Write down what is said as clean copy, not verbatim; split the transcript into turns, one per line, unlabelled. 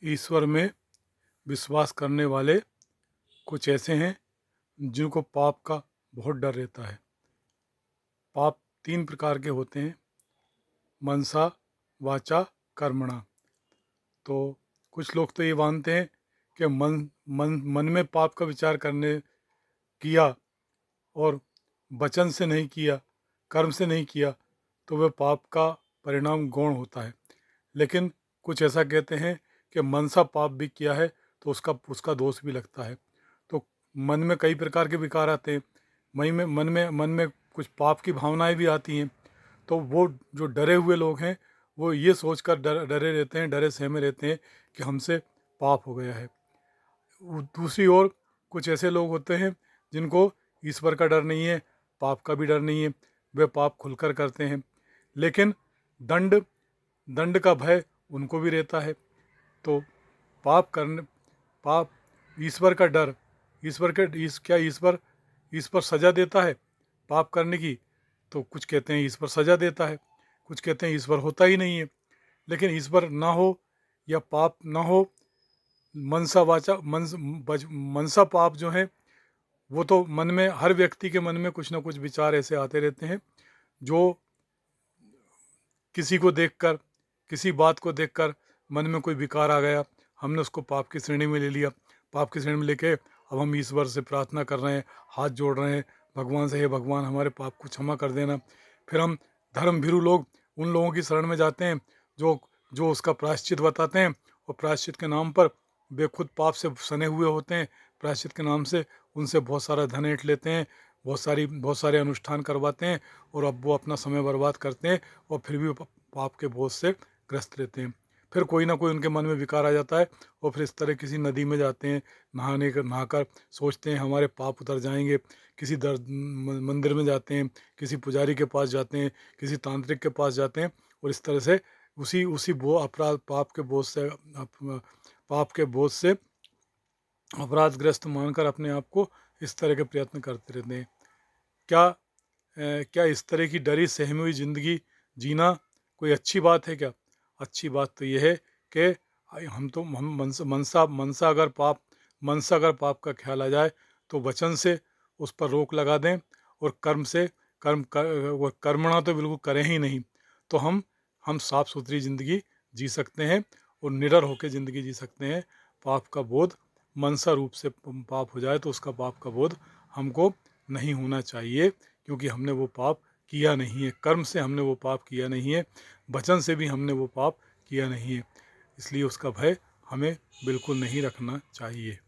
ईश्वर में विश्वास करने वाले कुछ ऐसे हैं जिनको पाप का बहुत डर रहता है। पाप 3 प्रकार के होते हैं, मनसा, वाचा, कर्मणा। तो कुछ लोग तो ये मानते हैं कि मन में पाप का विचार करने किया और वचन से नहीं किया, कर्म से नहीं किया, तो वह पाप का परिणाम गौण होता है। लेकिन कुछ ऐसा कहते हैं कि मनसा पाप भी किया है तो उसका दोष भी लगता है। तो मन में कई प्रकार के विकार आते हैं। मन में कुछ पाप की भावनाएं भी आती हैं। तो वो जो डरे हुए लोग हैं वो ये सोचकर डरे रहते हैं, डरे सहमे रहते हैं कि हमसे पाप हो गया है। दूसरी ओर कुछ ऐसे लोग होते हैं जिनको ईश्वर का डर नहीं है, पाप का भी डर नहीं है, वे पाप खुलकर करते हैं। लेकिन दंड दंड का भय उनको भी रहता है। तो पाप ईश्वर का डर, क्या ईश्वर सजा देता है पाप करने की? तो कुछ कहते हैं ईश्वर सजा देता है, कुछ कहते हैं ईश्वर होता ही नहीं है। लेकिन ईश्वर ना हो या पाप ना हो, मनसा पाप जो है वो तो मन में, हर व्यक्ति के मन में कुछ ना कुछ विचार ऐसे आते रहते हैं जो किसी को देखकर, किसी बात को देखकर मन में कोई विकार आ गया, हमने उसको पाप की श्रेणी में ले लिया। पाप की श्रेणी में लेके अब हम ईश्वर से प्रार्थना कर रहे हैं, हाथ जोड़ रहे हैं भगवान से, हे भगवान हमारे पाप को क्षमा कर देना। फिर हम धर्म भीरू लोग उन लोगों की शरण में जाते हैं जो जो उसका प्रायश्चित बताते हैं, और प्रायश्चित के नाम पर वे खुद पाप से सने हुए होते हैं। प्रायश्चित के नाम से उनसे बहुत सारा धन ऐंठ लेते हैं, बहुत सारे अनुष्ठान करवाते हैं, और अब वो अपना समय बर्बाद करते हैं और फिर भी पाप के बोझ से ग्रस्त रहते हैं। फिर कोई ना कोई उनके मन में विकार आ जाता है और फिर इस तरह किसी नदी में जाते हैं, नहाकर सोचते हैं हमारे पाप उतर जाएंगे। किसी मंदिर में जाते हैं, किसी पुजारी के पास जाते हैं, किसी तांत्रिक के पास जाते हैं, और इस तरह से उसी उसी वो अपराध पाप के बोझ से अपराधग्रस्त मानकर अपने आप को इस तरह के प्रयत्न करते रहते हैं। क्या इस तरह की डरी सहमी हुई ज़िंदगी जीना कोई अच्छी बात है क्या? अच्छी बात तो यह है कि हम मनसा अगर पाप का ख्याल आ जाए तो वचन से उस पर रोक लगा दें, और कर्मणा तो बिल्कुल करें ही नहीं, तो हम साफ सुथरी ज़िंदगी जी सकते हैं और निडर होकर ज़िंदगी जी सकते हैं। पाप का बोध, मनसा रूप से पाप हो जाए तो उसका पाप का बोध हमको नहीं होना चाहिए, क्योंकि हमने वो पाप किया नहीं है, कर्म से हमने वो पाप किया नहीं है, वचन से भी हमने वो पाप किया नहीं है। इसलिए उसका भय हमें बिल्कुल नहीं रखना चाहिए।